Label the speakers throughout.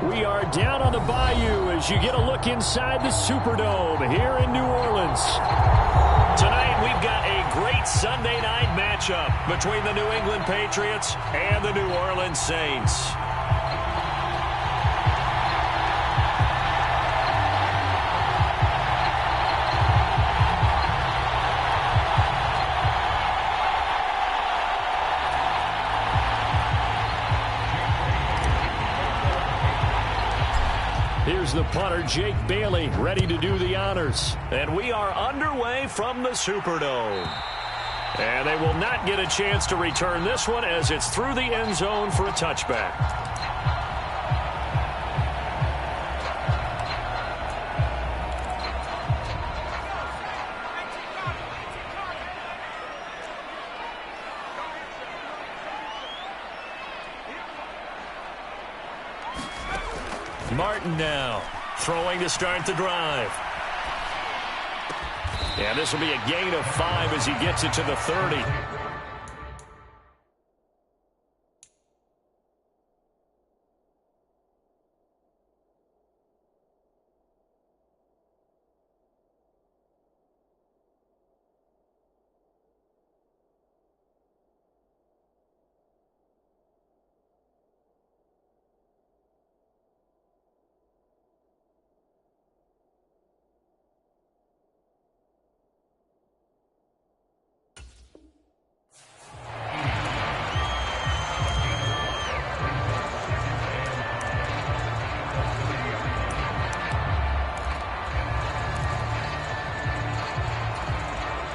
Speaker 1: We are down on the bayou as you get a look inside the Superdome here in New Orleans. Tonight, we've got a great Sunday night matchup between the New England Patriots and the New Orleans Saints. Here's the punter, Jake Bailey, ready to do the honors. And we are underway from the Superdome. And they will not get a chance to return this one as it's through the end zone for a touchback. Martin now, throwing to start the drive. And this will be a gain of 5 as he gets it to the 30.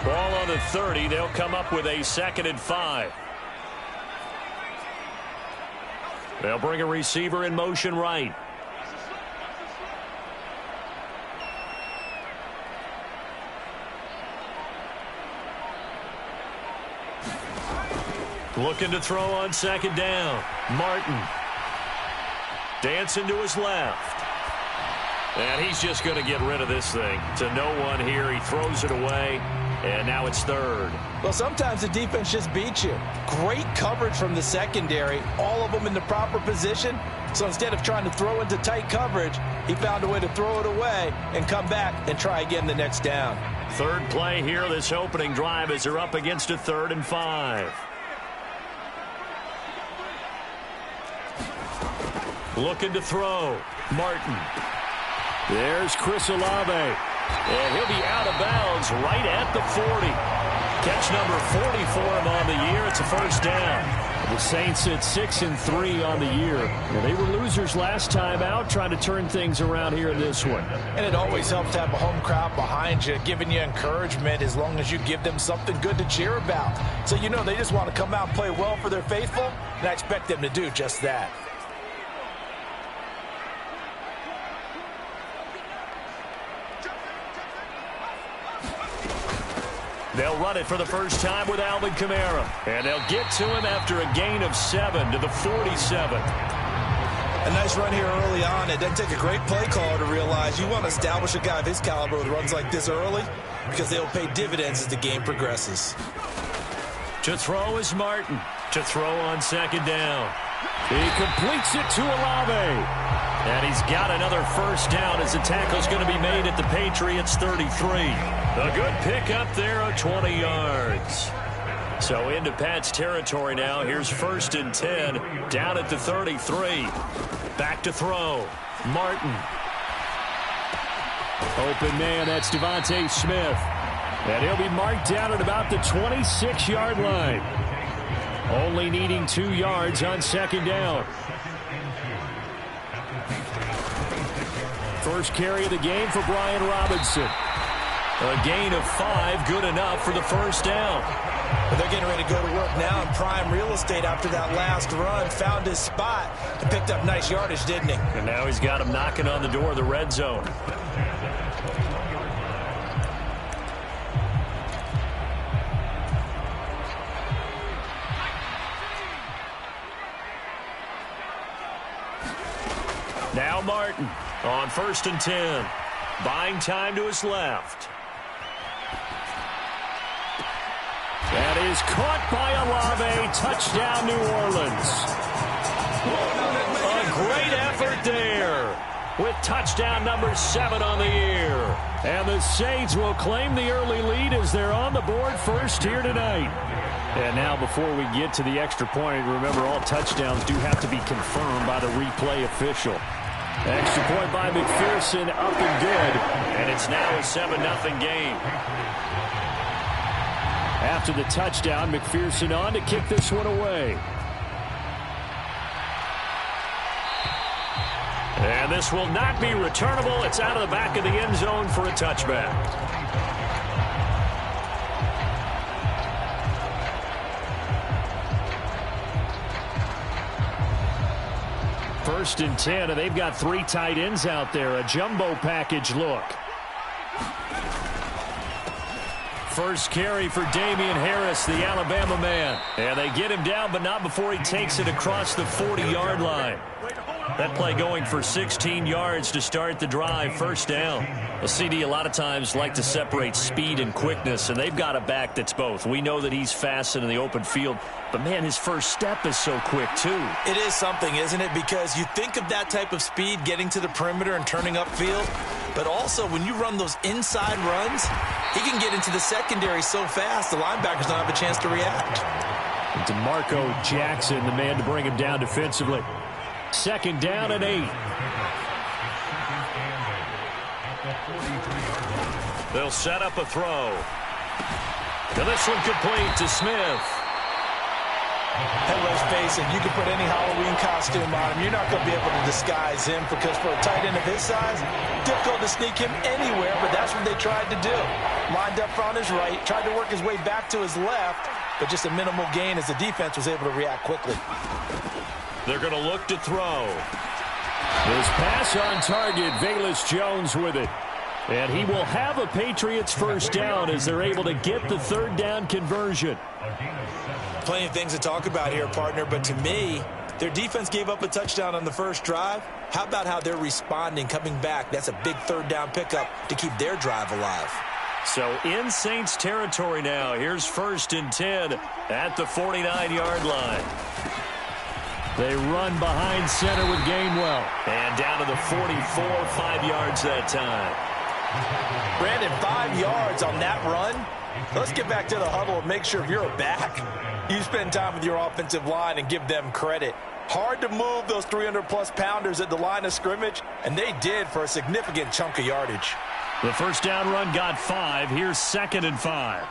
Speaker 1: Ball on the 30. They'll come up with a 2nd and 5. They'll bring a receiver in motion right. Looking to throw on 2nd down. Martin. Dancing to his left. And he's just going to get rid of this thing. To no one here. He throws it away. And now it's 3rd.
Speaker 2: Well, sometimes the defense just beats you. Great coverage from the secondary. All of them in the proper position. So instead of trying to throw into tight coverage, he found a way to throw it away and come back and try again the next down.
Speaker 1: 3rd play here, this opening drive, as they're up against a 3rd and 5. Looking to throw. Martin. There's Chris Olave. And he'll be out of bounds right at the 40. Catch number 40 for him on the year. It's a 1st down. The Saints at 6-3 on the year. And they were losers last time out, trying to turn things around here in this one.
Speaker 2: And it always helps to have a home crowd behind you, giving you encouragement as long as you give them something good to cheer about. So you know they just want to come out and play well for their faithful, and I expect them to do just that.
Speaker 1: They'll run it for the first time with Alvin Kamara. And they'll get to him after a gain of 7 to the 47.
Speaker 2: A nice run here early on. It doesn't take a great play caller to realize you want to establish a guy of his caliber with runs like this early because they'll pay dividends as the game progresses.
Speaker 1: To throw is Martin. To throw on 2nd down. He completes it to Olave. And he's got another 1st down as the tackle's going to be made at the Patriots' 33. A good pickup there of 20 yards. So into Pat's territory now. Here's 1st and 10 down at the 33. Back to throw. Martin. Open man, that's Devontae Smith. And he'll be marked down at about the 26-yard line. Only needing 2 yards on 2nd down. First carry of the game for Brian Robinson. A gain of 5, good enough for the 1st down.
Speaker 2: But they're getting ready to go to work now in prime real estate after that last run. Found his spot and picked up nice yardage, didn't he?
Speaker 1: And now he's got him knocking on the door of the red zone. Now Martin on 1st and 10. Buying time to his left. That is caught by Olave. Touchdown, New Orleans. A great effort there. with touchdown number 7 on the year. And the Saints will claim the early lead as they're on the board first here tonight. And now before we get to the extra point, remember all touchdowns do have to be confirmed by the replay official. Extra point by McPherson, up and good. And it's now a 7-0 game. After the touchdown, McPherson on to kick this one away. And this will not be returnable. It's out of the back of the end zone for a touchback. First and 10, and they've got 3 tight ends out there. A jumbo package look. First carry for Damian Harris, the Alabama man. And they get him down, but not before he takes it across the 40-yard line. That play going for 16 yards to start the drive, first down. A CD a lot of times like to separate speed and quickness, and they've got a back that's both. We know that he's fast in the open field, but, man, his first step is so quick, too.
Speaker 2: It is something, isn't it? Because you think of that type of speed getting to the perimeter and turning upfield, but also when you run those inside runs, he can get into the secondary so fast the linebackers don't have a chance to react.
Speaker 1: DeMarco Jackson, the man to bring him down defensively. Second down and 8. They'll set up a throw. And this one complete to Smith.
Speaker 2: And let's face it, you can put any Halloween costume on him. You're not going to be able to disguise him because for a tight end of his size, difficult to sneak him anywhere, but that's what they tried to do. Lined up on his right, tried to work his way back to his left, but just a minimal gain as the defense was able to react quickly.
Speaker 1: They're going to look to throw. This pass on target, Velus Jones with it. And he will have a Patriots first down as they're able to get the third down conversion.
Speaker 2: Plenty of things to talk about here, partner, but to me, their defense gave up a touchdown on the first drive. How about how they're responding, coming back? That's a big third down pickup to keep their drive alive.
Speaker 1: So in Saints territory now, here's first and 10 at the 49-yard line. They run behind center with Gainwell. And down to the 44, 5 yards that time.
Speaker 2: Brandon, 5 yards on that run. Let's get back to the huddle and make sure if you're a back, you spend time with your offensive line and give them credit. Hard to move those 300-plus pounders at the line of scrimmage, and they did for a significant chunk of yardage.
Speaker 1: The first down run got 5. Here's second and 5.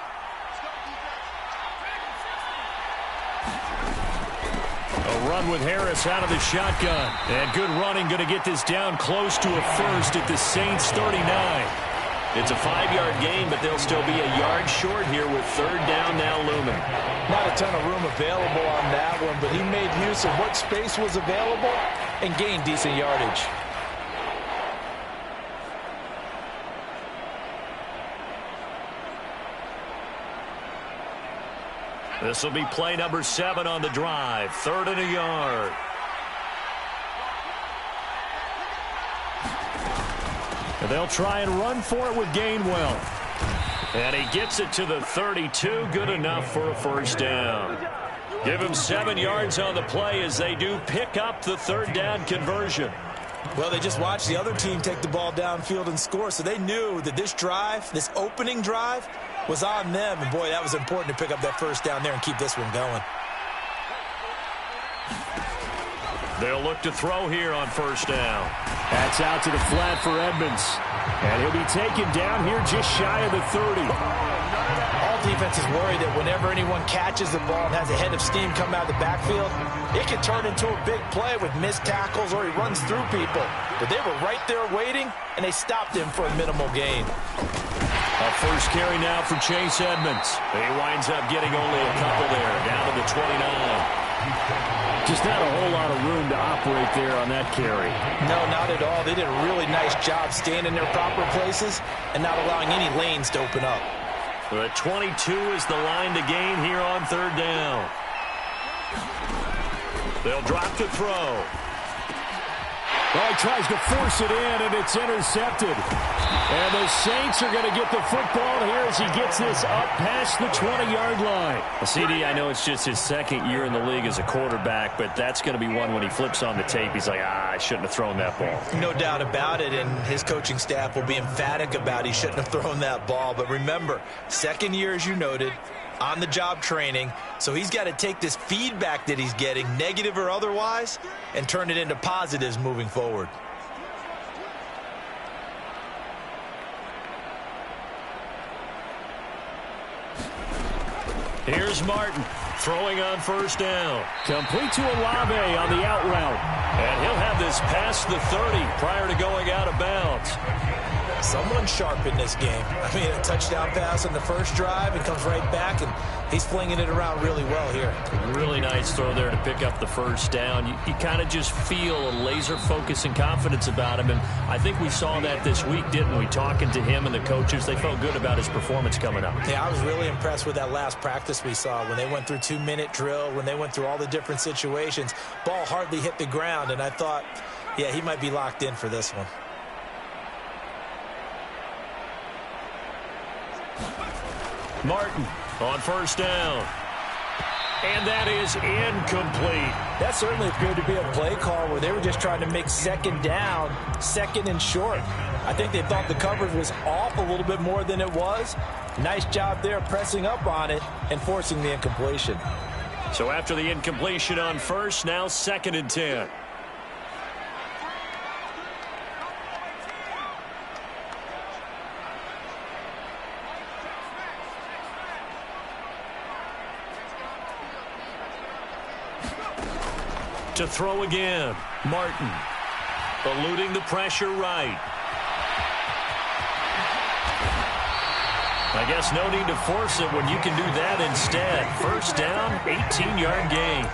Speaker 1: A run with Harris out of the shotgun. And good running, going to get this down close to a first at the Saints 39. It's a 5-yard gain, but they'll still be a yard short here with third down now looming.
Speaker 2: Not a ton of room available on that one, but he made use of what space was available and gained decent yardage.
Speaker 1: This will be play number 7 on the drive. 3rd and a yard. And they'll try and run for it with Gainwell. And he gets it to the 32. Good enough for a first down. Give him 7 yards on the play as they do pick up the third down conversion.
Speaker 2: Well, they just watched the other team take the ball downfield and score, so they knew that this drive, this opening drive, was on them. And, boy, that was important to pick up that first down there and keep this one going.
Speaker 1: They'll look to throw here on first down. That's out to the flat for Edmonds. And he'll be taken down here just shy of the 30.
Speaker 2: All defenses worry that whenever anyone catches the ball and has a head of steam come out of the backfield, it can turn into a big play with missed tackles or he runs through people. But they were right there waiting, and they stopped him for a minimal gain.
Speaker 1: A first carry now for Chase Edmonds. He winds up getting only a couple there, down to the 29. Just not a whole lot of room to operate there on that carry.
Speaker 2: No, not at all. They did a really nice job staying in their proper places and not allowing any lanes to open up.
Speaker 1: The 22 is the line to gain here on third down. They'll drop to throw. Oh, he tries to force it in, and it's intercepted. And the Saints are going to get the football here as he gets this up past the 20-yard line. CD, I know it's just his second year in the league as a quarterback, but that's going to be one when he flips on the tape. He's like, I shouldn't have thrown that ball.
Speaker 2: No doubt about it, and his coaching staff will be emphatic about he shouldn't have thrown that ball. But remember, second year, as you noted, on-the-job training, so he's got to take this feedback that he's getting, negative or otherwise, and turn it into positives moving forward.
Speaker 1: Here's Martin throwing on first down. Complete to Olave on the out route. And he'll have this past the 30 prior to going out of bounds.
Speaker 2: Someone sharp in this game. I mean, a touchdown pass on the first drive and comes right back, and he's flinging it around really well here.
Speaker 1: Really nice throw there to pick up the first down. You kind of just feel a laser focus and confidence about him, and I think we saw that this week, didn't we? Talking to him and the coaches, they felt good about his performance coming up.
Speaker 2: Yeah, I was really impressed with that last practice we saw when they went through 2-minute drill, when they went through all the different situations. Ball hardly hit the ground, and I thought, yeah, he might be locked in for this one.
Speaker 1: Martin on first down. And that is incomplete.
Speaker 2: That certainly appeared to be a play call where they were just trying to make second down, second and short. I think they thought the coverage was off a little bit more than it was. Nice job there pressing up on it and forcing the incompletion.
Speaker 1: So after the incompletion on first, now 2nd and 10. To throw again, Martin, eluding the pressure right. I guess no need to force it when you can do that instead. First down, 18-yard gain.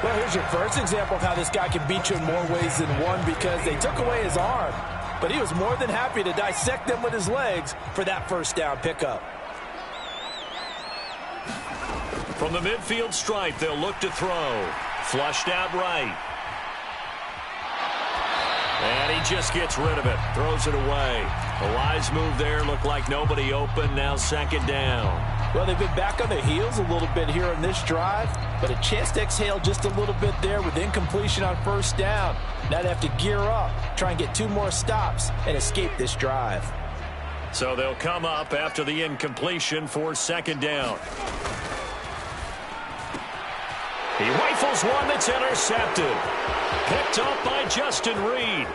Speaker 2: Well, here's your first example of how this guy can beat you in more ways than one, because they took away his arm, but he was more than happy to dissect them with his legs for that first down pickup.
Speaker 1: From the midfield stripe, they'll look to throw. Flushed out right. And he just gets rid of it. Throws it away. A wise move there. Looked like nobody open. Now 2nd down.
Speaker 2: Well, they've been back on their heels a little bit here on this drive, but a chance to exhale just a little bit there with incompletion on first down. Now they have to gear up, try and get 2 more stops, and escape this drive.
Speaker 1: So they'll come up after the incompletion for 2nd down. He rifles one that's intercepted. Picked up by Justin Reed.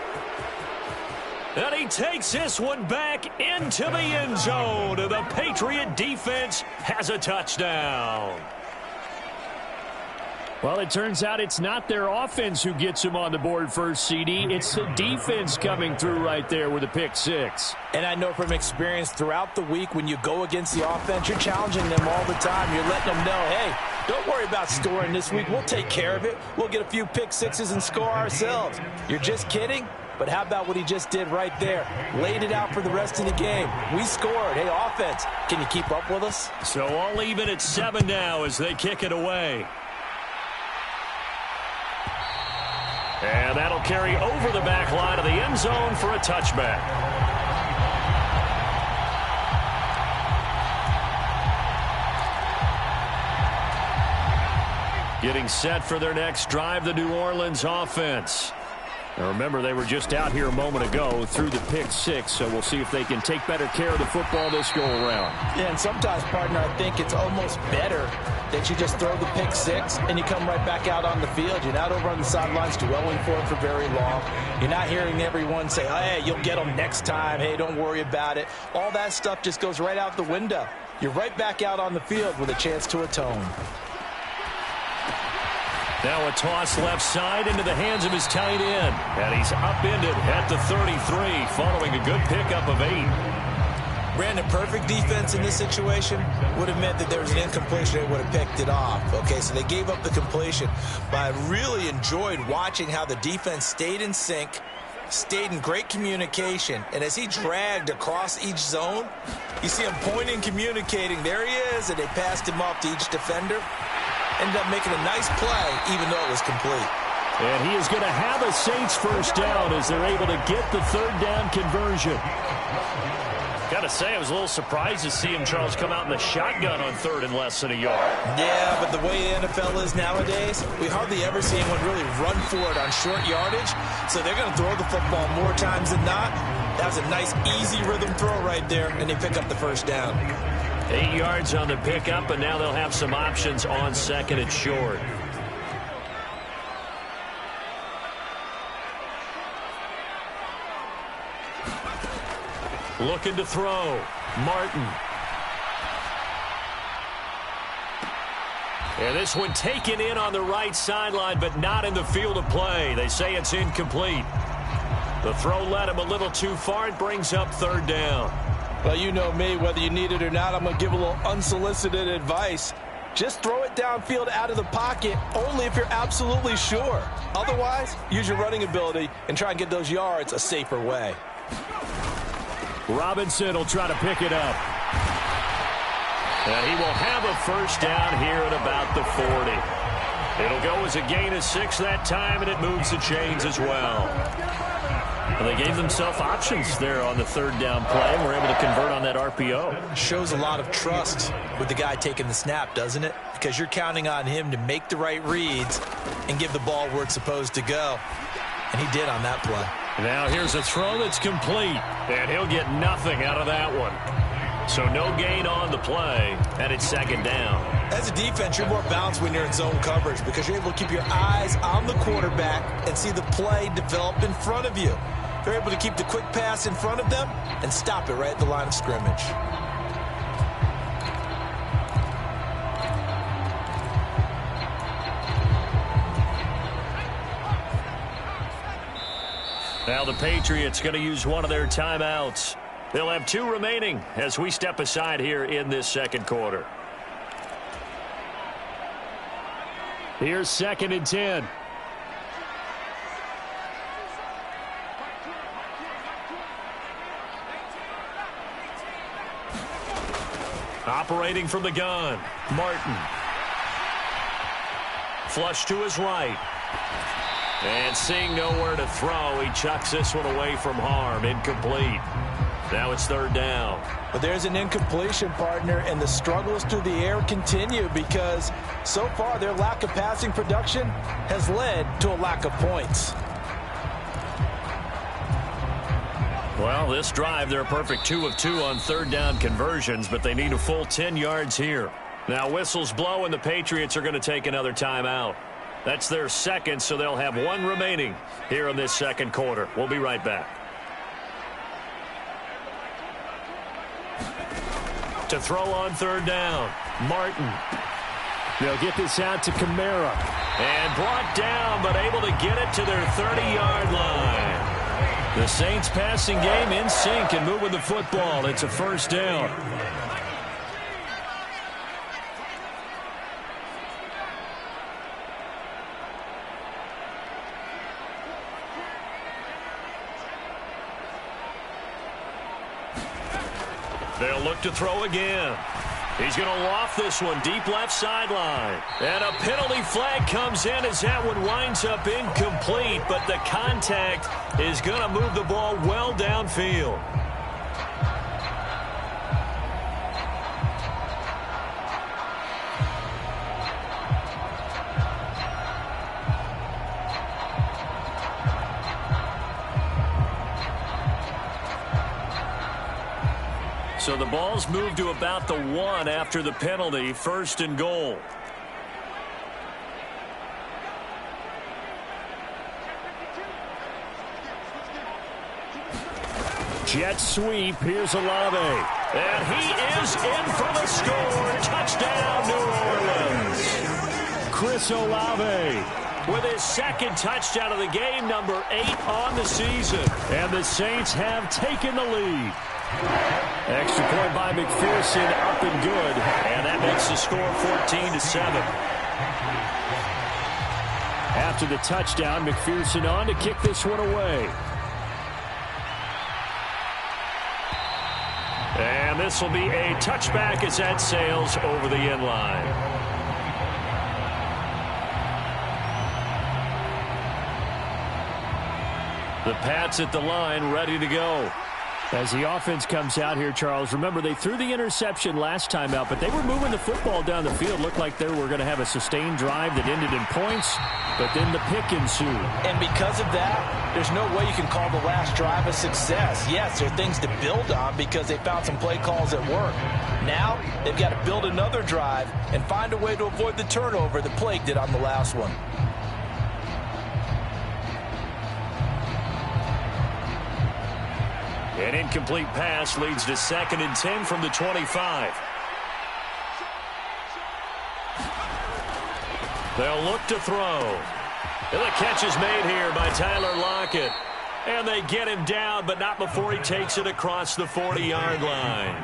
Speaker 1: And he takes this one back into the end zone. And the Patriot defense has a touchdown. Well, it turns out it's not their offense who gets him on the board first, CD. It's the defense coming through right there with a pick 6.
Speaker 2: And I know from experience throughout the week, when you go against the offense, you're challenging them all the time. You're letting them know, hey, don't worry about scoring this week. We'll take care of it. We'll get a few pick 6s and score ourselves. You're just kidding? But how about what he just did right there? Laid it out for the rest of the game. We scored. Hey, offense, can you keep up with us?
Speaker 1: So all even at 7 now as they kick it away. And that'll carry over the back line of the end zone for a touchback. Getting set for their next drive, the New Orleans offense. Now remember, they were just out here a moment ago through the pick 6, so we'll see if they can take better care of the football this go-around.
Speaker 2: Yeah, and sometimes, partner, I think it's almost better that you just throw the pick 6 and you come right back out on the field. You're not over on the sidelines dwelling for it for very long. You're not hearing everyone say, hey, you'll get them next time. Hey, don't worry about it. All that stuff just goes right out the window. You're right back out on the field with a chance to atone.
Speaker 1: Now a toss left side into the hands of his tight end. And he's upended at the 33 following a good pickup of 8.
Speaker 2: Brandon, perfect defense in this situation would have meant that there was an incompletion. They would have picked it off. Okay, so they gave up the completion. But I really enjoyed watching how the defense stayed in sync, stayed in great communication. And as he dragged across each zone, you see him pointing, communicating. There he is, and they passed him off to each defender. Ended up making a nice play, even though it was complete.
Speaker 1: And he is going to have a Saints first down as they're able to get the third down conversion. Got to say, I was a little surprised to see him, Charles, come out in the shotgun on third and less than a yard.
Speaker 2: Yeah, but the way the NFL is nowadays, we hardly ever see anyone really run for it on short yardage. So they're going to throw the football more times than not. That was a nice, easy rhythm throw right there, and they pick up the first down.
Speaker 1: 8 yards on the pickup, and now they'll have some options on second and short. Looking to throw. Martin. And this one taken in on the right sideline, but not in the field of play. They say it's incomplete. The throw led him a little too far. It brings up third down.
Speaker 2: Well, you know me, whether you need it or not, I'm going to give a little unsolicited advice. Just throw it downfield out of the pocket, only if you're absolutely sure. Otherwise, use your running ability and try and get those yards a safer way.
Speaker 1: Robinson will try to pick it up. And he will have a first down here at about the 40. It'll go as a gain of 6 that time, and it moves the chains as well. And they gave themselves options there on the third down play, and were able to convert on that RPO.
Speaker 2: Shows a lot of trust with the guy taking the snap, doesn't it? Because you're counting on him to make the right reads and give the ball where it's supposed to go. And he did on that play.
Speaker 1: Now here's a throw that's complete, and he'll get nothing out of that one. So no gain on the play, and it's second down.
Speaker 2: As a defense, you're more balanced when you're in zone coverage because you're able to keep your eyes on the quarterback and see the play develop in front of you. They're able to keep the quick pass in front of them and stop it right at the line of scrimmage.
Speaker 1: Now the Patriots going to use one of their timeouts. They'll have 2 remaining as we step aside here in this second quarter. Here's second and 10. Operating from the gun, Martin. Flush to his right. And seeing nowhere to throw, he chucks this one away from harm. Incomplete. Now it's third down.
Speaker 2: But there's an incompletion, partner, and the struggles through the air continue because so far their lack of passing production has led to a lack of points.
Speaker 1: Well, this drive, they're a perfect 2 of 2 on third down conversions, but they need a full 10 yards here. Now whistles blow, and the Patriots are going to take another timeout. That's their second, so they'll have 1 remaining here in this second quarter. We'll be right back. To throw on third down, Martin. They'll get this out to Kamara. And brought down, but able to get it to their 30-yard line. The Saints passing game in sync and moving the football. It's a first down. They'll look to throw again. He's going to loft this one deep left sideline. And a penalty flag comes in as that one winds up incomplete, but the contact is going to move the ball well downfield. So the ball's moved to about the 1 after the penalty, first and goal. Jet sweep, here's Olave. And he is in for the score. Touchdown, New Orleans. Chris Olave with his second touchdown of the game, number 8 on the season. And the Saints have taken the lead. Extra point by McPherson, up and good, and that makes the score 14-7. After the touchdown, McPherson on to kick this one away. And this will be a touchback as that sails over the end line. The Pats at the line, ready to go.
Speaker 3: As the offense comes out here, Charles, remember they threw the interception last time out, but they were moving the football down the field. Looked like they were going to have a sustained drive that ended in points, but then the pick ensued.
Speaker 2: And because of that, there's no way you can call the last drive a success. Yes, there are things to build on because they found some play calls that work. Now, they've got to build another drive and find a way to avoid the turnover that plagued it on the last one.
Speaker 1: An incomplete pass leads to 2nd and 10 from the 25. They'll look to throw. And the catch is made here by Tyler Lockett. And they get him down, but not before he takes it across the 40-yard line.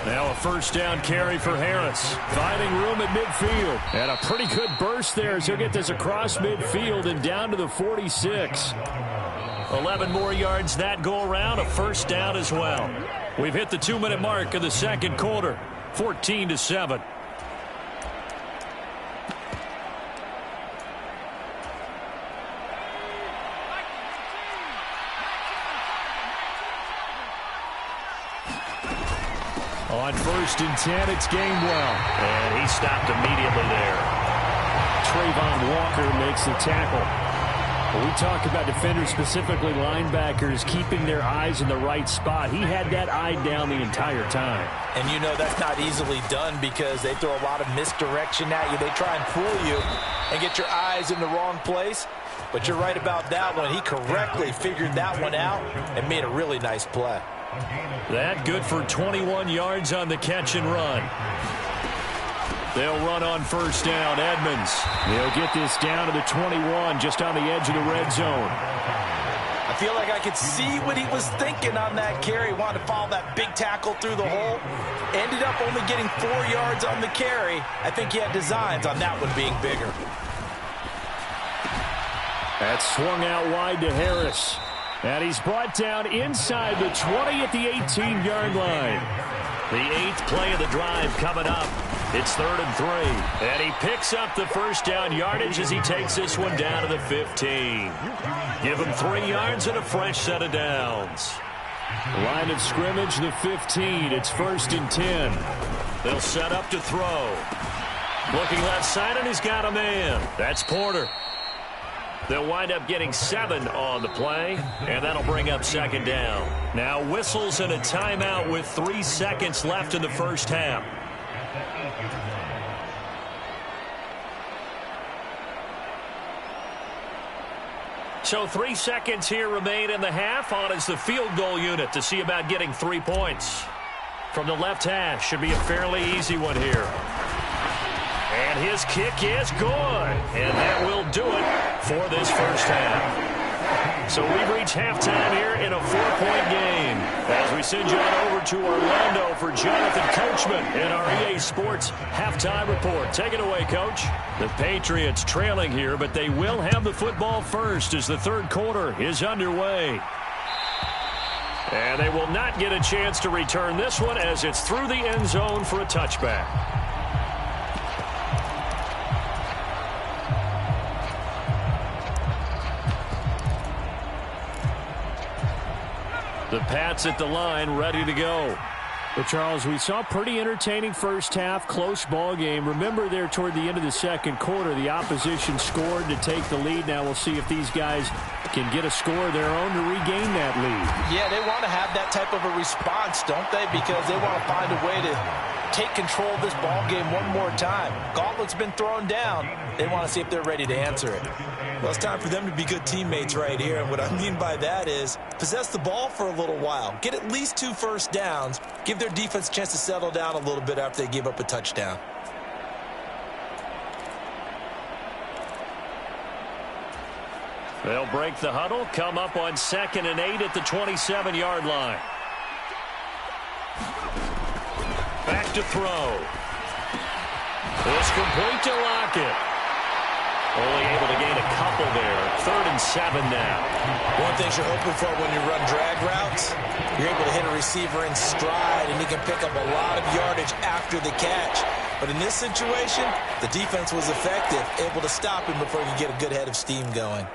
Speaker 1: Now a first down carry for Harris. Finding room at midfield. And a pretty good burst there as he'll get this across midfield and down to the 46. 11 more yards that go around. A first down as well. We've hit the 2-minute mark of the second quarter. 14-7. On 1st and 10, it's Gainwell. And he stopped immediately there.
Speaker 3: Trayvon Walker makes the tackle. When we talk about defenders, specifically linebackers, keeping their eyes in the right spot, he had that eye down the entire time.
Speaker 2: And you know that's not easily done because they throw a lot of misdirection at you. They try and fool you and get your eyes in the wrong place. But you're right about that one. He correctly figured that one out and made a really nice play.
Speaker 1: That good for 21 yards on the catch and run. They'll run on first down. Edmonds.
Speaker 3: They'll get this down to the 21, just on the edge of the red zone.
Speaker 2: I feel like I could see what he was thinking on that carry. Wanted to follow that big tackle through the hole. Ended up only getting 4 yards on the carry. I think he had designs on that one being bigger.
Speaker 3: That's swung out wide to Harris. And he's brought down inside the 20 at the 18-yard line.
Speaker 1: The 8th play of the drive coming up. It's 3rd and 3. And he picks up the first down yardage as he takes this one down to the 15. Give him 3 yards and a fresh set of downs.
Speaker 3: Line of scrimmage, the 15. It's 1st and 10.
Speaker 1: They'll set up to throw. Looking left side, and he's got a man. That's Porter. They'll wind up getting 7 on the play, and that'll bring up 2nd down. Now whistles and a timeout with 3 seconds left in the first half. So 3 seconds here remain in the half. On is the field goal unit to see about getting 3 points. From the left hash, should be a fairly easy one here. And his kick is good. And that will do it for this first half. So we've reached halftime here in a 4-point game. As we send you on over to Orlando for Jonathan Coachman in our EA Sports Halftime Report. Take it away, Coach. The Patriots trailing here, but they will have the football first as the third quarter is underway. And they will not get a chance to return this one as it's through the end zone for a touchback. The Pats at the line, ready to go.
Speaker 3: But, Charles, we saw a pretty entertaining first half, close ball game. Remember there toward the end of the second quarter, the opposition scored to take the lead. Now we'll see if these guys can get a score of their own to regain that lead.
Speaker 2: Yeah, they want to have that type of a response, don't they? Because they want to find a way to take control of this ball game one more time. Gauntlet's been thrown down. They want to see if they're ready to answer it.
Speaker 4: Well, it's time for them to be good teammates right here. And what I mean by that is possess the ball for a little while. Get at least 2 first downs. Give their defense a chance to settle down a little bit after they give up a touchdown.
Speaker 1: They'll break the huddle, come up on 2nd and 8 at the 27-yard line. Back to throw. It's complete to Lockett. Only able to gain a couple there. 3rd and 7 now.
Speaker 4: One thing you're hoping for when you run drag routes, you're able to hit a receiver in stride, and he can pick up a lot of yardage after the catch. But in this situation, the defense was effective, able to stop him before he could get a good head of steam going.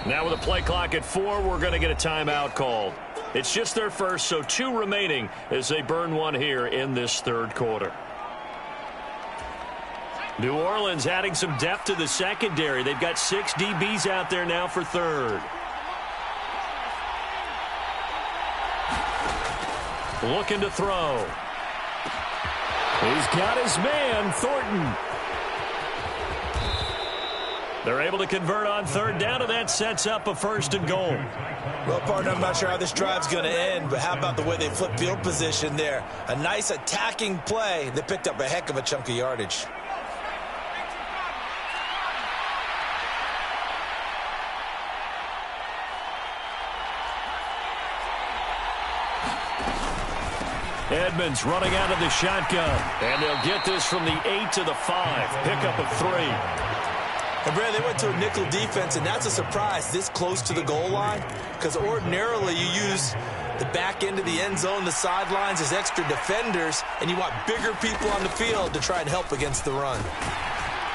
Speaker 1: Now with a play clock at 4, we're going to get a timeout called. It's just their first, so 2 remaining as they burn one here in this third quarter. New Orleans adding some depth to the secondary. They've got 6 DBs out there now for third. Looking to throw.
Speaker 3: He's got his man, Thornton.
Speaker 1: They're able to convert on third down, and that sets up a 1st and goal.
Speaker 4: Well, partner, I'm not sure how this drive's going to end, but how about the way they flip field position there? A nice attacking play that picked up a heck of a chunk of yardage.
Speaker 1: Edmonds running out of the shotgun, and they'll get this from the 8 to the 5. Pickup of 3.
Speaker 4: And Brad, they went to a nickel defense, and that's a surprise this close to the goal line, because ordinarily you use the back end of the end zone, the sidelines as extra defenders, and you want bigger people on the field to try and help against the run.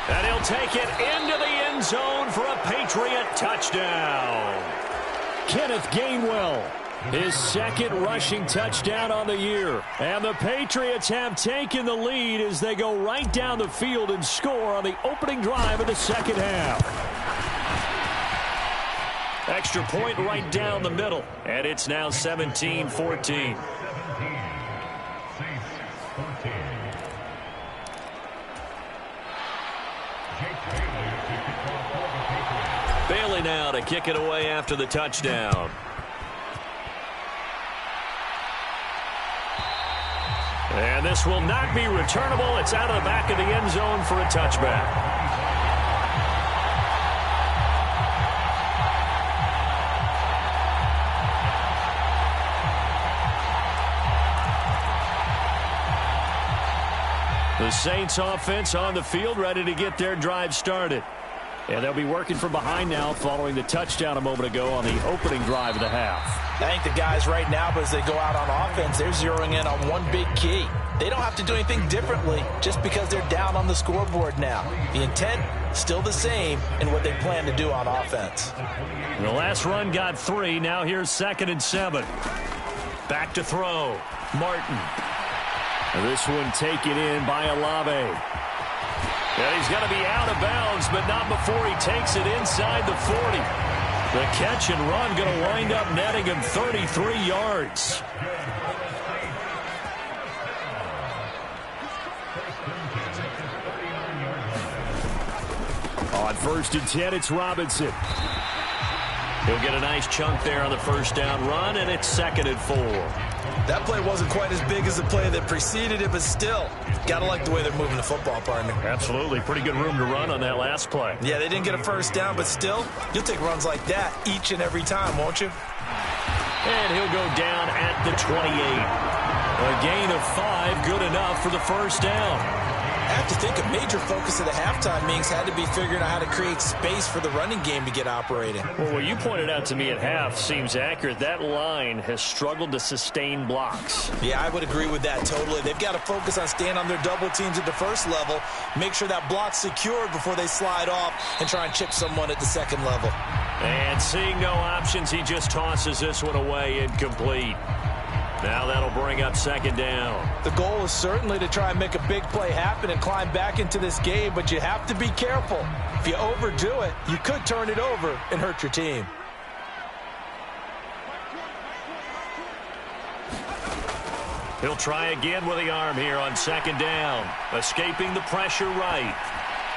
Speaker 1: And he'll take it into the end zone for a Patriot touchdown.
Speaker 3: Kenneth Gainwell, his 2nd rushing touchdown on the year. And the Patriots have taken the lead as they go right down the field and score on the opening drive of the second half.
Speaker 1: Extra point right down the middle, and it's now 17-14. Bailey now to kick it away after the touchdown. And this will not be returnable. It's out of the back of the end zone for a touchback. The Saints offense on the field, ready to get their drive started. And they'll be working from behind now following the touchdown a moment ago on the opening drive of the half.
Speaker 2: I think the guys right now, as they go out on offense, they're zeroing in on one big key. They don't have to do anything differently just because they're down on the scoreboard now. The intent, still the same in what they plan to do on offense.
Speaker 1: And the last run got 3. Now here's 2nd and 7. Back to throw. Martin.
Speaker 3: And this one taken in by Olave.
Speaker 1: And he's got to be out of bounds, but not before he takes it inside the 40. The catch and run going to wind up netting him 33 yards.
Speaker 3: On 1st and 10, it's Robinson.
Speaker 1: He'll get a nice chunk there on the 1st down run, and it's 2nd and 4.
Speaker 4: That play wasn't quite as big as the play that preceded it, but still, got to like the way they're moving the football, partner.
Speaker 1: Absolutely. Pretty good room to run on that last play.
Speaker 4: Yeah, they didn't get a 1st down, but still, you'll take runs like that each and every time, won't you?
Speaker 1: And he'll go down at the 28. A gain of 5, good enough for the 1st down.
Speaker 4: I have to think a major focus of the halftime meetings had to be figuring out how to create space for the running game to get operating.
Speaker 1: Well, what you pointed out to me at half seems accurate. That line has struggled to sustain blocks.
Speaker 4: Yeah, I would agree with that totally. They've got to focus on staying on their double teams at the 1st level, make sure that block's secured before they slide off and try and chip someone at the 2nd level.
Speaker 1: And seeing no options, he just tosses this one away incomplete. Now that'll bring up 2nd down.
Speaker 2: The goal is certainly to try and make a big play happen and climb back into this game, but you have to be careful. If you overdo it, you could turn it over and hurt your team.
Speaker 1: He'll try again with the arm here on 2nd down. Escaping the pressure right.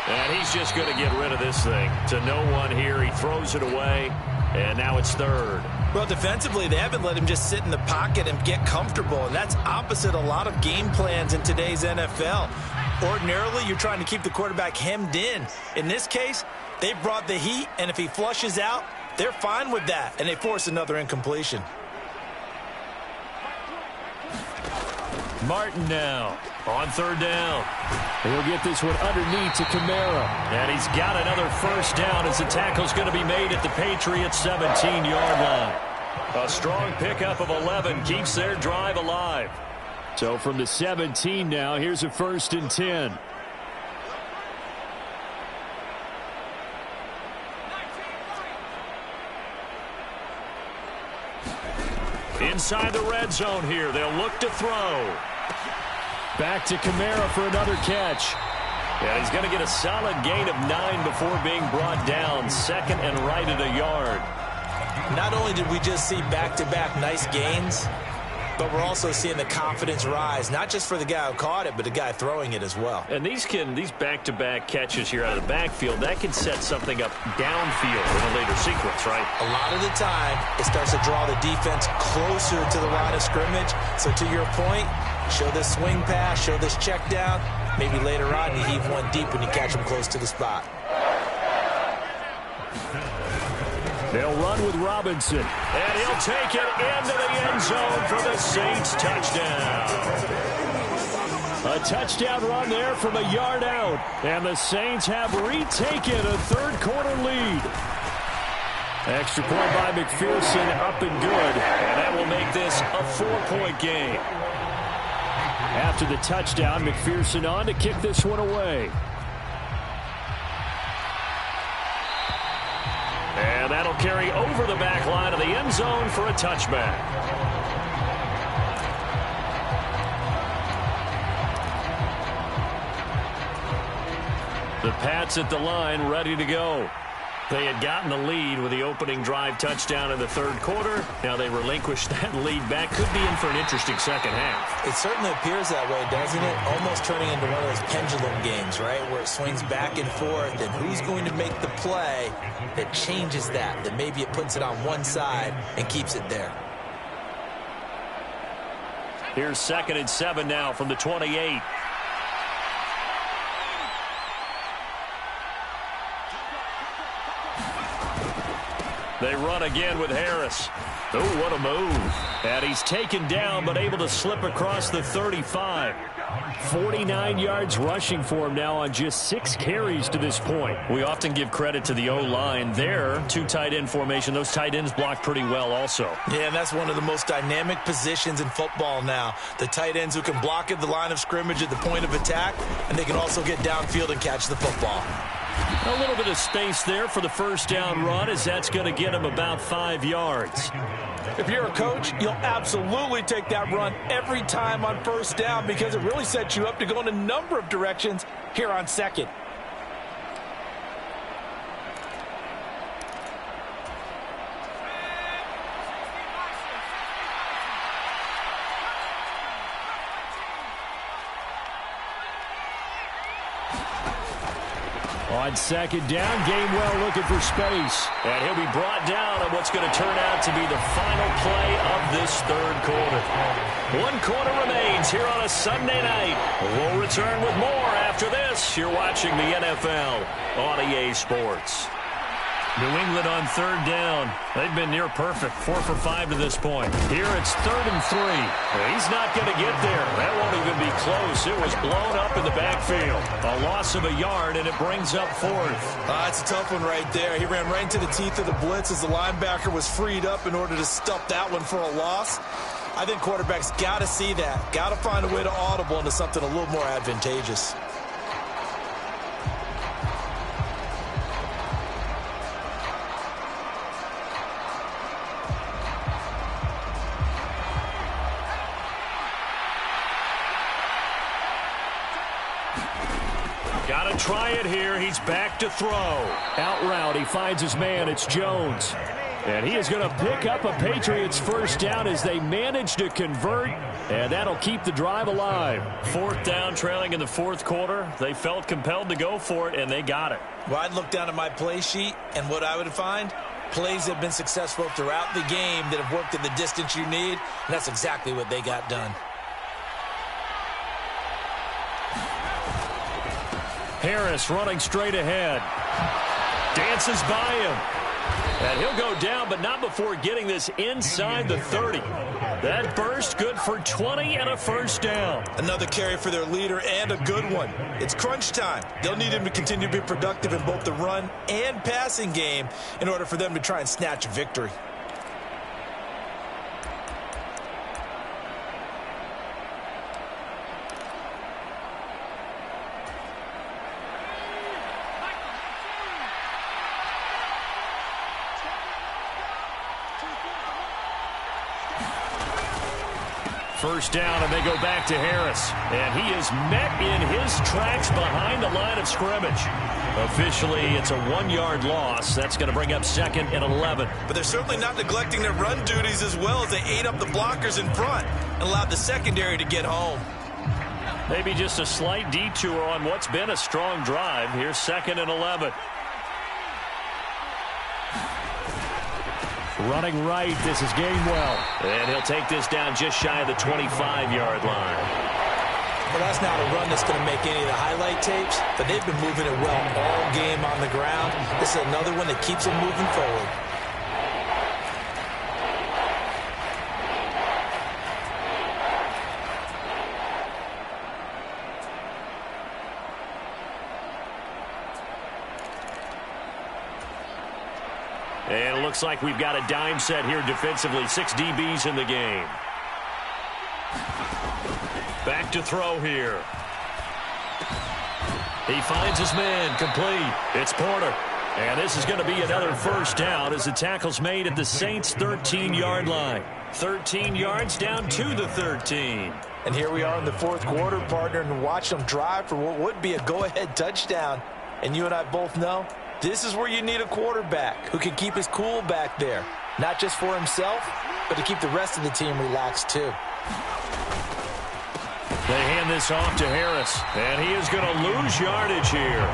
Speaker 1: And he's just going to get rid of this thing. To no one here. He throws it away. And now it's 3rd.
Speaker 4: Well, defensively, they haven't let him just sit in the pocket and get comfortable, and that's opposite a lot of game plans in today's NFL. Ordinarily, you're trying to keep the quarterback hemmed in. In this case, they brought the heat, and if he flushes out, they're fine with that, and they force another incompletion.
Speaker 1: Martin now on third down.
Speaker 3: He'll get this one underneath to Kamara.
Speaker 1: And he's got another first down as the tackle's going to be made at the Patriots' 17-yard line. A strong pickup of 11 keeps their drive alive.
Speaker 3: So from the 17 now, here's a 1st and 10.
Speaker 1: Inside the red zone here, they'll look to throw.
Speaker 3: Back to Kamara for another catch.
Speaker 1: Yeah, he's going to get a solid gain of 9 before being brought down. 2nd and right at a yard.
Speaker 4: Not only did we just see back-to-back nice gains, but we're also seeing the confidence rise, not just for the guy who caught it, but the guy throwing it as well.
Speaker 1: And these back-to-back catches here out of the backfield, that can set something up downfield in a later sequence, right?
Speaker 4: A lot of the time, it starts to draw the defense closer to the line of scrimmage. So to your point, show this swing pass, show this check down. Maybe later on, you heave one deep when you catch him close to the spot.
Speaker 3: They'll run with Robinson.
Speaker 1: And he'll take it into the end zone for the Saints touchdown.
Speaker 3: A touchdown run there from a yard out. And the Saints have retaken a third-quarter lead. Extra point by McPherson, up and good.
Speaker 1: And that will make this a 4-point game.
Speaker 3: After the touchdown, McPherson on to kick this one away.
Speaker 1: And that'll carry over the back line of the end zone for a touchback. The Pats at the line, ready to go. They had gotten the lead with the opening drive touchdown in the third quarter. Now they relinquished that lead back. Could be in for an interesting second half.
Speaker 4: It certainly appears that way, doesn't it? Almost turning into one of those pendulum games, right? Where it swings back and forth, and who's going to make the play that changes that maybe it puts it on one side and keeps it there.
Speaker 1: Here's 2nd and 7 now from the 28. They run again with Harris. Oh, what a move. And he's taken down, but able to slip across the 35.
Speaker 3: 49 yards rushing for him now on just 6 carries to this point.
Speaker 1: We often give credit to the O-line there. 2 tight end formation. Those tight ends block pretty well also.
Speaker 4: Yeah, and that's one of the most dynamic positions in football now. The tight ends who can block at the line of scrimmage at the point of attack, and they can also get downfield and catch the football.
Speaker 1: A little bit of space there for the first down run, as that's going to get him about 5 yards.
Speaker 2: If you're a coach, you'll absolutely take that run every time on first down because it really sets you up to go in a number of directions here on second.
Speaker 3: On second down, Gainwell looking for space.
Speaker 1: And he'll be brought down on what's going to turn out to be the final play of this third quarter. 1 quarter remains here on a Sunday night. We'll return with more after this. You're watching the NFL on EA Sports. New England on third down. They've been near perfect, 4 for 5 to this point. Here it's 3rd and 3. He's not going to get there. That won't even be close. It was blown up in the backfield. A loss of a yard, and it brings up 4th.
Speaker 4: That's a tough one right there. He ran right into the teeth of the blitz as the linebacker was freed up in order to stuff that one for a loss. I think quarterbacks got to see that. Got to find a way to audible into something a little more advantageous.
Speaker 1: Got to try it here. He's back to throw.
Speaker 3: Out route, he finds his man. It's Jones. And he is going to pick up a Patriots first down as they manage to convert. And that'll keep the drive alive.
Speaker 1: 4th down, trailing in the 4th quarter. They felt compelled to go for it, and they got it.
Speaker 4: Well, I'd look down at my play sheet, and what I would find, plays have been successful throughout the game that have worked in the distance you need, and that's exactly what they got done.
Speaker 1: Harris running straight ahead. Dances by him. And he'll go down, but not before getting this inside the 30. That burst good for 20 and a first down.
Speaker 4: Another carry for their leader and a good one. It's crunch time. They'll need him to continue to be productive in both the run and passing game in order for them to try and snatch a victory.
Speaker 1: First down, and they go back to Harris. And he is met in his tracks behind the line of scrimmage. Officially, it's a 1-yard loss. That's going to bring up 2nd and 11.
Speaker 4: But they're certainly not neglecting their run duties as well as they ate up the blockers in front and allowed the secondary to get home.
Speaker 1: Maybe just a slight detour on what's been a strong drive. Here's 2nd and 11.
Speaker 3: Running right, this is Gainwell.
Speaker 1: And he'll take this down just shy of the 25-yard line.
Speaker 4: Well, that's not a run that's going to make any of the highlight tapes, but they've been moving it well all game on the ground. This is another one that keeps them moving forward.
Speaker 1: And it looks like we've got a dime set here defensively. 6 DBs in the game. Back to throw here. He finds his man, complete. It's Porter. And this is going to be another first down as the tackle's made at the Saints' 13-yard line. 13 yards down to the 13.
Speaker 2: And here we are in the fourth quarter, partner, and watch them drive for what would be a go-ahead touchdown. And you and I both know this is where you need a quarterback who can keep his cool back there. Not just for himself, but to keep the rest of the team relaxed too.
Speaker 1: They hand this off to Harris, and he is going to lose yardage here.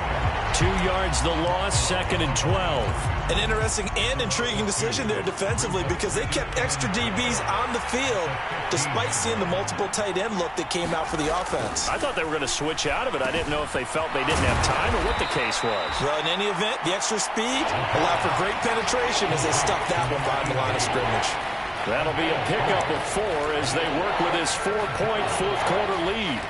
Speaker 1: 2 yards the loss, 2nd and 12.
Speaker 4: An interesting and intriguing decision there defensively because they kept extra DBs on the field despite seeing the multiple tight end look that came out for the offense.
Speaker 1: I thought they were going to switch out of it. I didn't know if they felt they didn't have time or what the case was.
Speaker 4: Well, in any event, the extra speed allowed for great penetration as they stuffed that one behind the line of scrimmage.
Speaker 1: That'll be a pickup of 4 as they work with this 4-point fourth-quarter lead.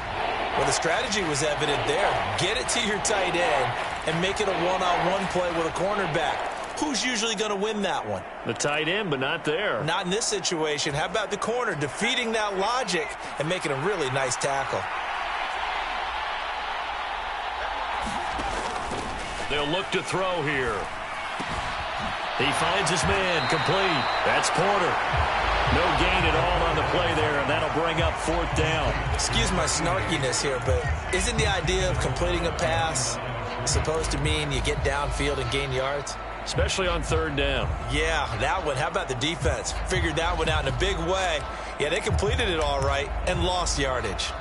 Speaker 4: Well, the strategy was evident there. Get it to your tight end and make it a one-on-one play with a cornerback. Who's usually going to win that one?
Speaker 1: The tight end, but not there.
Speaker 4: Not in this situation. How about the corner defeating that logic and making a really nice tackle?
Speaker 1: They'll look to throw here. He finds his man, complete. That's Porter. No gain at all on the play there, and that'll bring up 4th down.
Speaker 4: Excuse my snarkiness here, but isn't the idea of completing a pass supposed to mean you get downfield and gain yards?
Speaker 1: Especially on 3rd down.
Speaker 4: Yeah, that one. How about the defense? Figured that one out in a big way. Yeah, they completed it all right and lost yardage.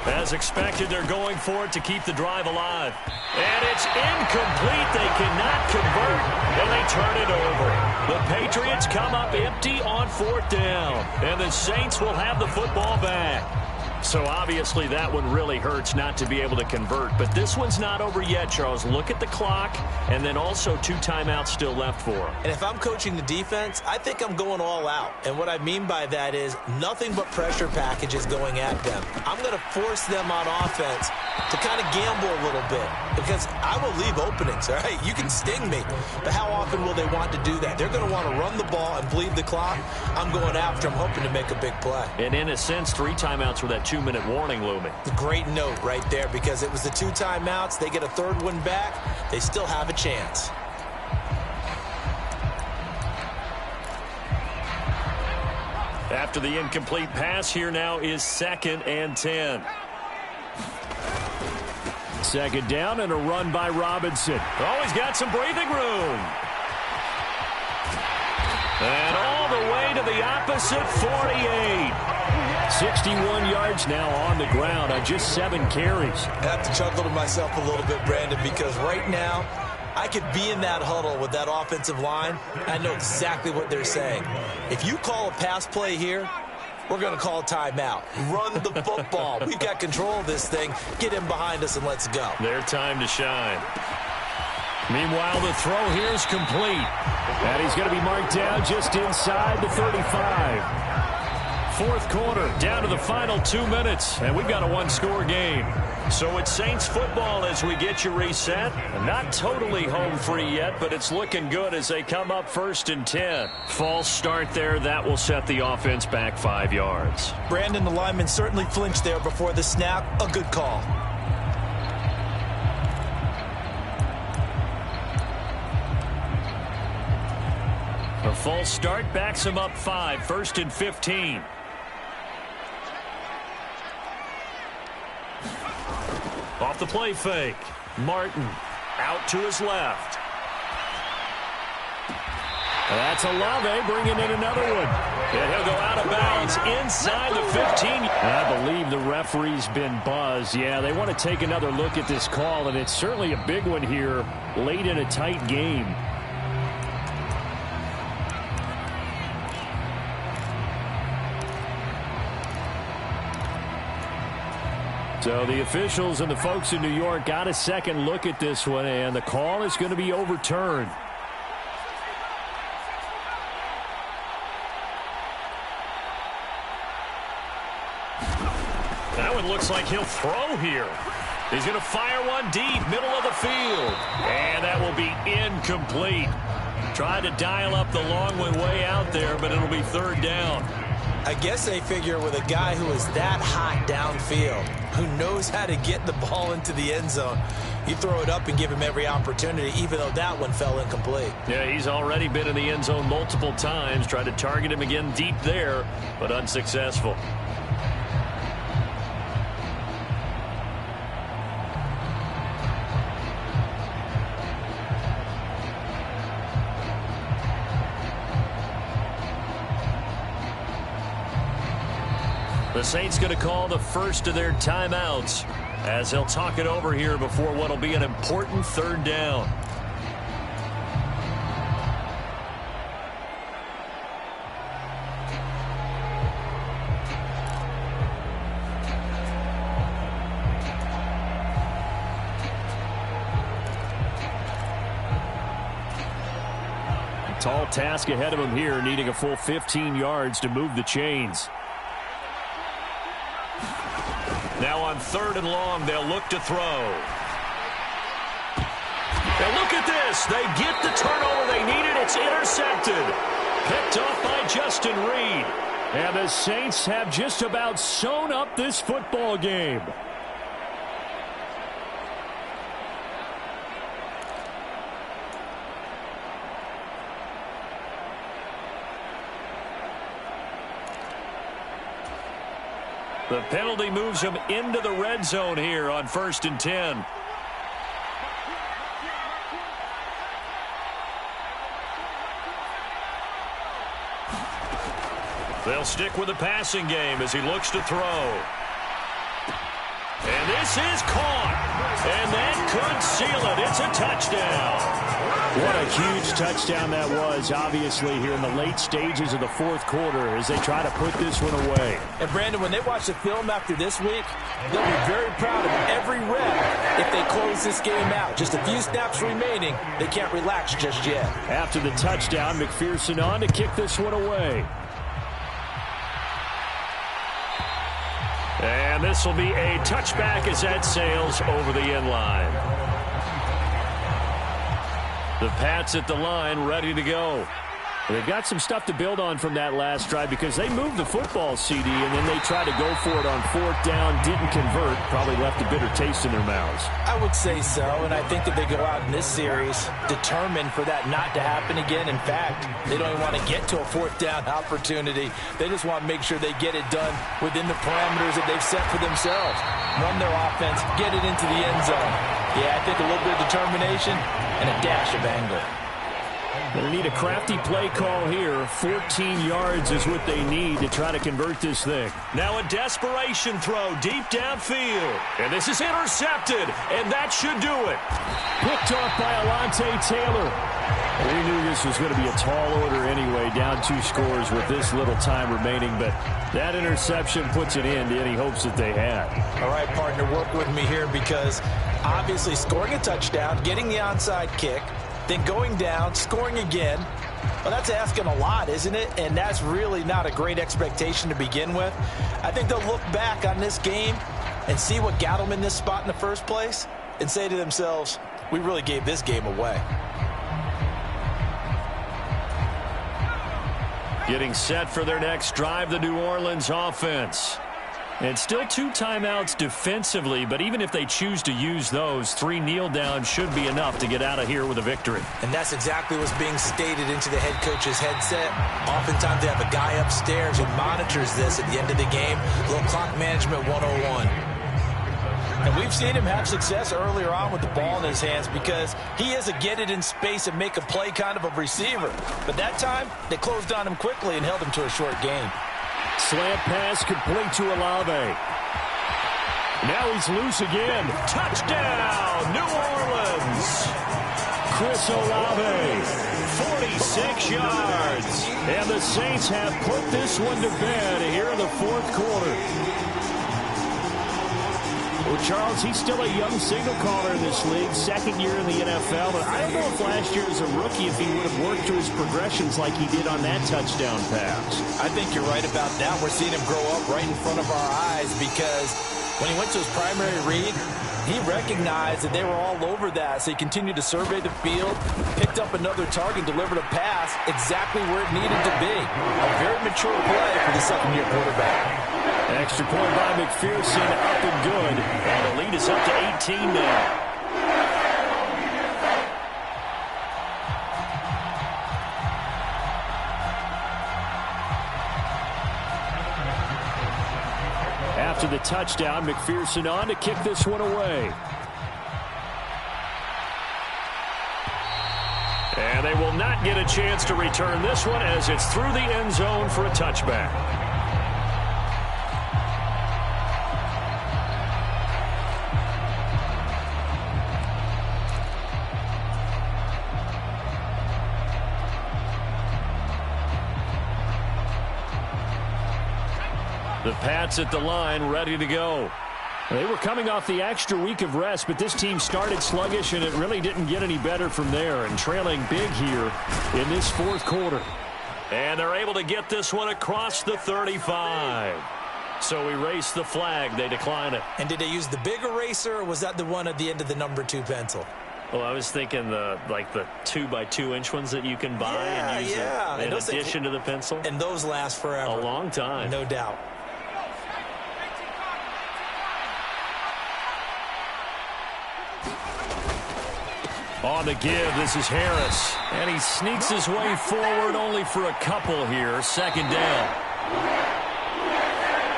Speaker 1: As expected, they're going for it to keep the drive alive. And it's incomplete. They cannot convert, and they turn it over. The Patriots come up empty on 4th down, and the Saints will have the football back. So obviously that one really hurts not to be able to convert. But this one's not over yet, Charles. Look at the clock, and then also 2 timeouts still left for them.
Speaker 4: And if I'm coaching the defense, I think I'm going all out. And what I mean by that is nothing but pressure packages going at them. I'm going to force them on offense to kind of gamble a little bit because I will leave openings, all right? You can sting me, but how often will they want to do that? They're going to want to run the ball and bleed the clock. I'm going after them, hoping to make a big play.
Speaker 1: And in a sense, 3 timeouts with that 2-minute warning looming.
Speaker 4: Great note right there because it was the 2 timeouts. They get a 3rd one back. They still have a chance.
Speaker 1: After the incomplete pass, here now is 2nd and 10.
Speaker 3: 2nd down and a run by Robinson.
Speaker 1: Oh, he's got some breathing room. And all the way to the opposite 48.
Speaker 3: 61 yards now on the ground on just 7 carries.
Speaker 4: I have to chuckle to myself a little bit, Brandon, because right now I could be in that huddle with that offensive line. I know exactly what they're saying. If you call a pass play here, we're going to call a timeout. Run the football. We've got control of this thing. Get him behind us and let's go.
Speaker 1: Their time to shine. Meanwhile, the throw here is complete.
Speaker 3: And he's going to be marked down just inside the 35. Fourth quarter, down to the final 2 minutes, and we've got a one-score game.
Speaker 1: So it's Saints football as we get you reset. Not totally home free yet, but it's looking good as they come up 1st and 10. False start there. That will set the offense back 5 yards.
Speaker 4: Brandon, the lineman certainly flinched there before the snap. A good call.
Speaker 1: A false start backs him up 5, 1st and 15. Off the play fake. Martin out to his left.
Speaker 3: That's Olave bringing in another one.
Speaker 1: And he'll go out of bounds inside the 15.
Speaker 3: I believe the referee's been buzzed. Yeah, they want to take another look at this call, and it's certainly a big one here late in a tight game. So the officials and the folks in New York got a second look at this one, and the call is going to be overturned.
Speaker 1: That one looks like he'll throw here. He's going to fire one deep, middle of the field. And that will be incomplete. Tried to dial up the long one way out there, but it'll be 3rd down.
Speaker 4: I guess they figure with a guy who is that hot downfield, who knows how to get the ball into the end zone, you throw it up and give him every opportunity, even though that one fell incomplete.
Speaker 1: Yeah, he's already been in the end zone multiple times. Tried to target him again deep there, but unsuccessful. The Saints going to call the first of their timeouts as they'll talk it over here before what will be an important 3rd down.
Speaker 3: Tall task ahead of him here, needing a full 15 yards to move the chains.
Speaker 1: Now on 3rd and long, they'll look to throw. And look at this. They get the turnover they needed. It's intercepted. Picked off by Justin Reed.
Speaker 3: And the Saints have just about sewn up this football game.
Speaker 1: The penalty moves him into the red zone here on 1st and 10. They'll stick with the passing game as he looks to throw. And this is caught. And that could seal it. It's a touchdown.
Speaker 3: What a huge touchdown that was, obviously, here in the late stages of the 4th quarter as they try to put this one away.
Speaker 4: And, Brandon, when they watch the film after this week, they'll be very proud of every rep if they close this game out. Just a few snaps remaining. They can't relax just yet.
Speaker 3: After the touchdown, McPherson on to kick this one away.
Speaker 1: And this will be a touchback as that sails over the end line. The Pats at the line, ready to go.
Speaker 3: They've got some stuff to build on from that last drive because they moved the football, CD, and then they tried to go for it on 4th down, didn't convert, probably left a bitter taste in their mouths.
Speaker 4: I would say so, and I think that they go out in this series determined for that not to happen again. In fact, they don't even want to get to a 4th down opportunity. They just want to make sure they get it done within the parameters that they've set for themselves. Run their offense, get it into the end zone. Yeah, I think a little bit of determination and a dash of anger.
Speaker 3: They need a crafty play call here. 14 yards is what they need to try to convert this thing.
Speaker 1: Now a desperation throw deep downfield. And this is intercepted, and that should do it.
Speaker 3: Picked off by Alontae Taylor. We knew this was going to be a tall order anyway, down 2 scores with this little time remaining, but that interception puts an end to any hopes that they had.
Speaker 2: All right, partner, work with me here because obviously scoring a touchdown, getting the onside kick, then going down, scoring again. Well, that's asking a lot, isn't it? And that's really not a great expectation to begin with. I think they'll look back on this game and see what got them in this spot in the first place and say to themselves, we really gave this game away.
Speaker 1: Getting set for their next drive, the New Orleans offense. And still 2 timeouts defensively, but even if they choose to use those, 3 kneel downs should be enough to get out of here with a victory.
Speaker 2: And that's exactly what's being stated into the head coach's headset. Oftentimes they have a guy upstairs who monitors this at the end of the game. A little clock management 101. And we've seen him have success earlier on with the ball in his hands because he is a get it in space and make a play kind of a receiver. But that time, they closed on him quickly and held him to a short gain.
Speaker 3: Slant pass complete to Olave. Now he's loose again.
Speaker 1: Touchdown, New Orleans.
Speaker 3: Chris Olave.
Speaker 1: 46 yards.
Speaker 3: And the Saints have put this one to bed here in the 4th quarter. Well, Charles, he's still a young signal caller in this league, 2nd year in the NFL, but I don't know if last year as a rookie if he would have worked through his progressions like he did on that touchdown pass.
Speaker 2: I think you're right about that. We're seeing him grow up right in front of our eyes because when he went to his primary read, he recognized that they were all over that, so he continued to survey the field, picked up another target, delivered a pass exactly where it needed to be. A very mature play for the 2nd-year quarterback.
Speaker 3: Extra point by McPherson, up and good.
Speaker 1: And the lead is up to 18 now.
Speaker 3: After the touchdown, McPherson on to kick this one away.
Speaker 1: And they will not get a chance to return this one as it's through the end zone for a touchback. The Pats at the line, ready to go.
Speaker 3: They were coming off the extra week of rest, but this team started sluggish, and it really didn't get any better from there, and trailing big here in this 4th quarter.
Speaker 1: And they're able to get this one across the 35. So erase the flag. They decline it.
Speaker 2: And did they use the big eraser, or was that the one at the end of the number 2 pencil?
Speaker 1: Well, I was thinking the 2x2-inch ones that you can buy and use in addition to the pencil.
Speaker 2: And those last forever.
Speaker 1: A long time.
Speaker 2: No doubt.
Speaker 1: On the give, this is Harris. And he sneaks his way forward only for a couple here. 2nd down.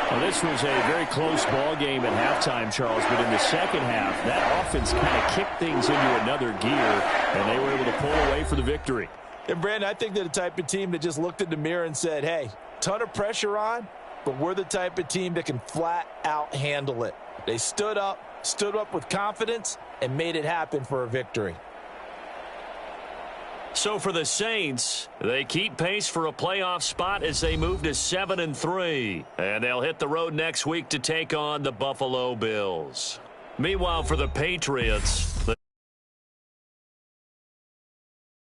Speaker 3: Well, this was a very close ball game at halftime, Charles, but in the 2nd half, that offense kind of kicked things into another gear, and they were able to pull away for the victory.
Speaker 2: And, Brandon, I think they're the type of team that just looked in the mirror and said, hey, ton of pressure on, but we're the type of team that can flat out handle it. They stood up with confidence, and made it happen for a victory.
Speaker 1: So for the Saints, they keep pace for a playoff spot as they move to 7-3. And they'll hit the road next week to take on the Buffalo Bills. Meanwhile, for the Patriots...